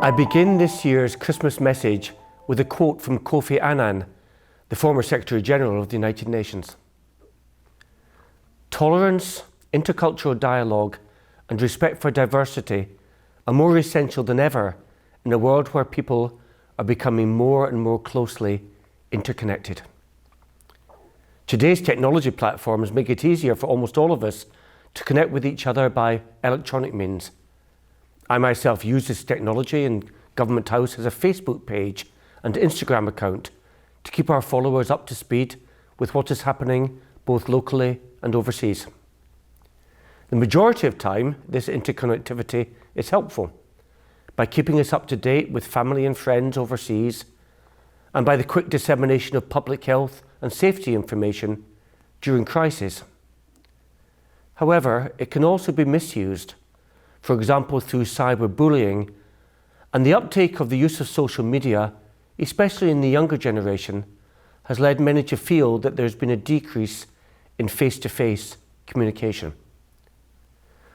I begin this year's Christmas message with a quote from Kofi Annan, the former Secretary General of the United Nations. Tolerance, intercultural dialogue, and respect for diversity are more essential than ever in a world where people are becoming more and more closely interconnected. Today's technology platforms make it easier for almost all of us to connect with each other by electronic means. I myself use this technology in Government House as a Facebook page and Instagram account to keep our followers up to speed with what is happening both locally and overseas. The majority of time, this interconnectivity is helpful by keeping us up to date with family and friends overseas, and by the quick dissemination of public health and safety information during crises. However, it can also be misused, for example through cyberbullying, and the uptake of the use of social media, especially in the younger generation, has led many to feel that there's been a decrease in face-to-face communication.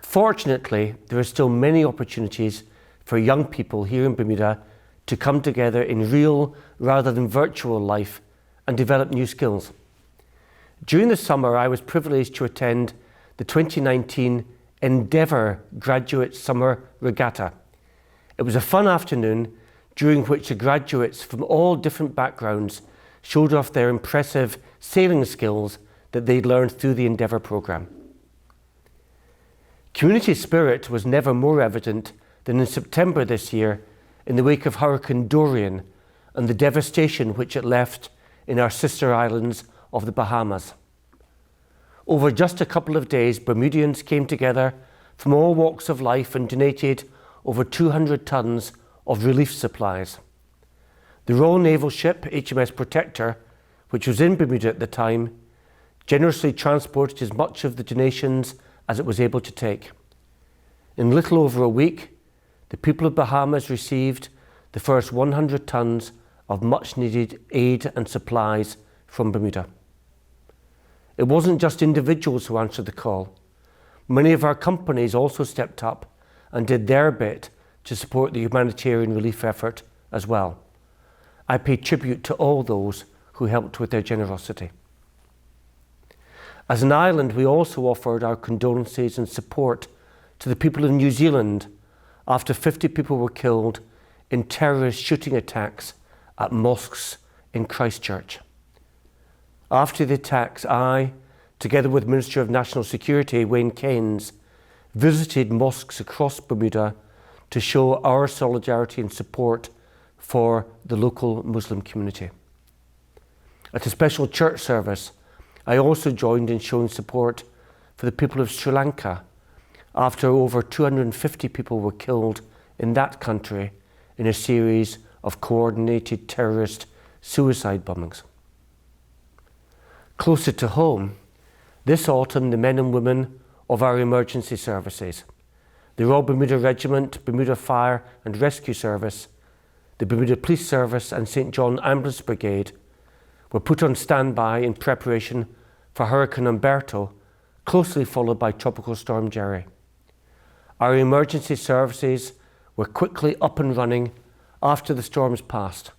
Fortunately, there are still many opportunities for young people here in Bermuda to come together in real rather than virtual life and develop new skills. During the summer, I was privileged to attend the 2019 Endeavour Graduate Summer Regatta. It was a fun afternoon during which the graduates from all different backgrounds showed off their impressive sailing skills that they'd learned through the Endeavour programme. Community spirit was never more evident than in September this year in the wake of Hurricane Dorian and the devastation which it left in our sister islands of the Bahamas. Over just a couple of days, Bermudians came together from all walks of life and donated over 200 tons of relief supplies. The Royal Naval ship HMS Protector, which was in Bermuda at the time, generously transported as much of the donations as it was able to take. In little over a week, the people of Bahamas received the first 100 tons of much-needed aid and supplies from Bermuda. It wasn't just individuals who answered the call. Many of our companies also stepped up and did their bit to support the humanitarian relief effort as well. I pay tribute to all those who helped with their generosity. As an island, we also offered our condolences and support to the people of New Zealand after 50 people were killed in terrorist shooting attacks at mosques in Christchurch. After the attacks, I, together with Minister of National Security Wayne Keynes, visited mosques across Bermuda to show our solidarity and support for the local Muslim community. At a special church service, I also joined in showing support for the people of Sri Lanka after over 250 people were killed in that country in a series of coordinated terrorist suicide bombings. Closer to home, this autumn the men and women of our emergency services, the Royal Bermuda Regiment, Bermuda Fire and Rescue Service, the Bermuda Police Service and St John Ambulance Brigade were put on standby in preparation for Hurricane Umberto, closely followed by Tropical Storm Jerry. Our emergency services were quickly up and running after the storms passed,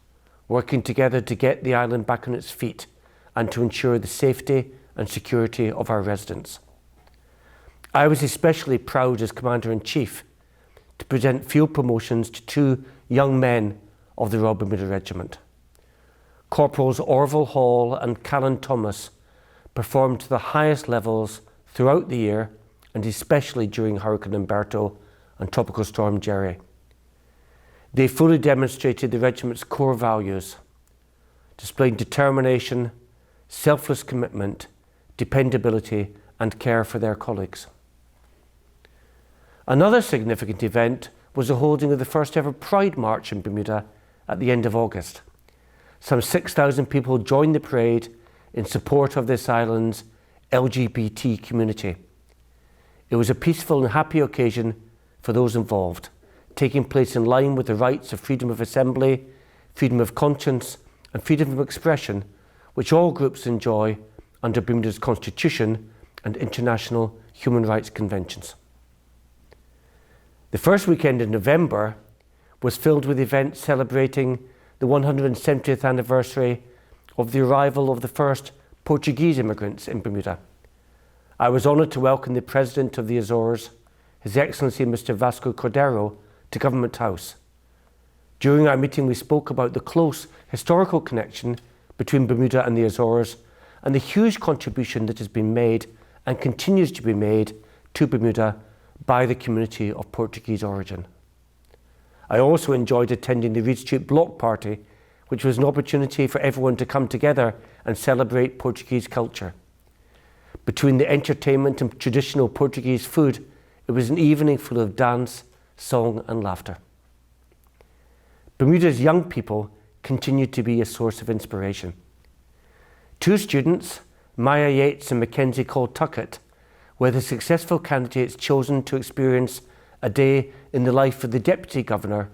working together to get the island back on its feet and to ensure the safety and security of our residents. I was especially proud as Commander-in-Chief to present field promotions to two young men of the Royal Bermuda Regiment. Corporals Orville Hall and Callan Thomas performed to the highest levels throughout the year and especially during Hurricane Umberto and Tropical Storm Jerry. They fully demonstrated the regiment's core values, displaying determination, selfless commitment, dependability and care for their colleagues. Another significant event was the holding of the first ever Pride March in Bermuda at the end of August. Some 6,000 people joined the parade in support of this island's LGBT community. It was a peaceful and happy occasion for those involved, taking place in line with the rights of freedom of assembly, freedom of conscience and freedom of expression, which all groups enjoy under Bermuda's Constitution and international human rights conventions. The first weekend in November, was filled with events celebrating the 170th anniversary of the arrival of the first Portuguese immigrants in Bermuda. I was honoured to welcome the President of the Azores, His Excellency Mr. Vasco Cordero, to Government House. During our meeting, we spoke about the close historical connection between Bermuda and the Azores and the huge contribution that has been made and continues to be made to Bermuda by the community of Portuguese origin. I also enjoyed attending the Reed Street Block Party, which was an opportunity for everyone to come together and celebrate Portuguese culture. Between the entertainment and traditional Portuguese food, it was an evening full of dance, song and laughter. Bermuda's young people continue to be a source of inspiration. Two students, Maya Yates and Mackenzie Cole-Tuckett, were the successful candidates chosen to experience a day in the life of the Deputy Governor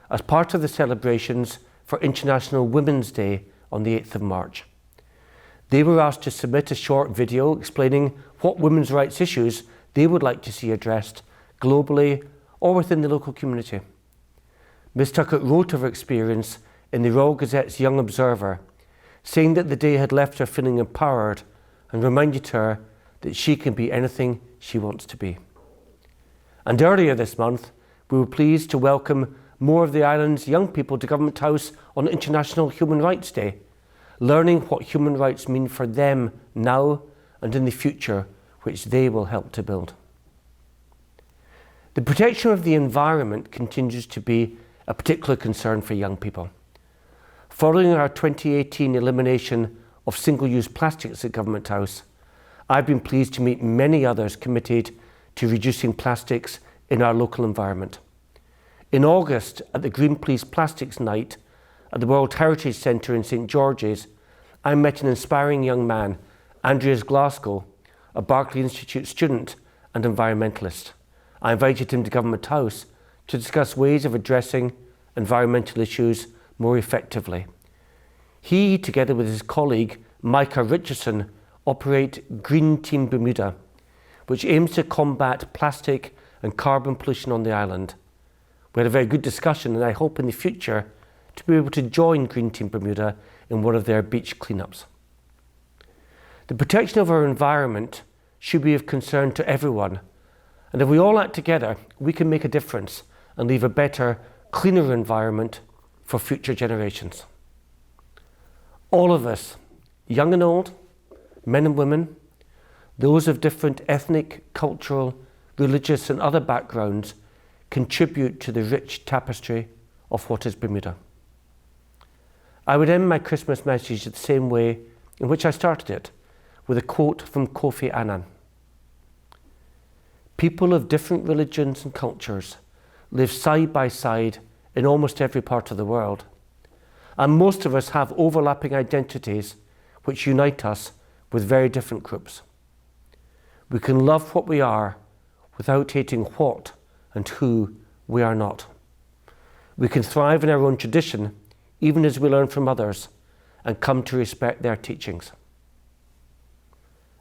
as part of the celebrations for International Women's Day on the 8th of March. They were asked to submit a short video explaining what women's rights issues they would like to see addressed globally or within the local community. Ms. Tuckett wrote of her experience in the Royal Gazette's Young Observer, saying that the day had left her feeling empowered and reminded her that she can be anything she wants to be. And earlier this month, we were pleased to welcome more of the island's young people to Government House on International Human Rights Day, learning what human rights mean for them now and in the future, which they will help to build. The protection of the environment continues to be a particular concern for young people. Following our 2018 elimination of single-use plastics at Government House, I've been pleased to meet many others committed to reducing plastics in our local environment. In August, at the Greenpeace Plastics Night at the World Heritage Centre in St George's, I met an inspiring young man, Andreas Glasgow, a Berkeley Institute student and environmentalist. I invited him to Government House to discuss ways of addressing environmental issues more effectively. He, together with his colleague Micah Richardson, operate Green Team Bermuda, which aims to combat plastic and carbon pollution on the island. We had a very good discussion, and I hope in the future to be able to join Green Team Bermuda in one of their beach cleanups. The protection of our environment should be of concern to everyone, and if we all act together, we can make a difference and leave a better, cleaner environment for future generations. All of us, young and old, men and women, those of different ethnic, cultural, religious and other backgrounds, contribute to the rich tapestry of what is Bermuda. I would end my Christmas message the same way in which I started it, with a quote from Kofi Annan. People of different religions and cultures live side by side in almost every part of the world, and most of us have overlapping identities which unite us with very different groups. We can love what we are without hating what and who we are not. We can thrive in our own tradition, even as we learn from others and come to respect their teachings.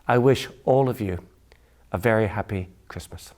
I wish all of you a very happy Christmas.